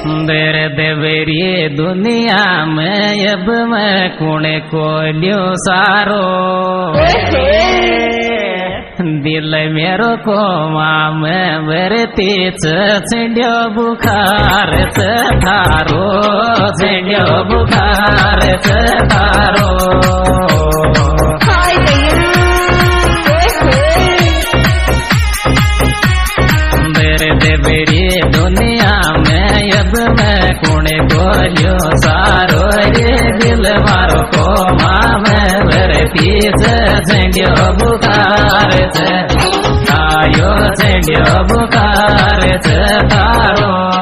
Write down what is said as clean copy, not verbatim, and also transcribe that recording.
देर देवरी दुनिया में अब मैं कुणे को लियो सारो दिल मेरो को माम बरती छिंड्यो बुखार थारो छिंड्यो बुखार थारो देवरी दुनिया में अब मैं कुणे बोलियो सारो रे दिल मारो को माम बरती छिंड्यो बुखार आयो छिंड्यो बुखार थारो।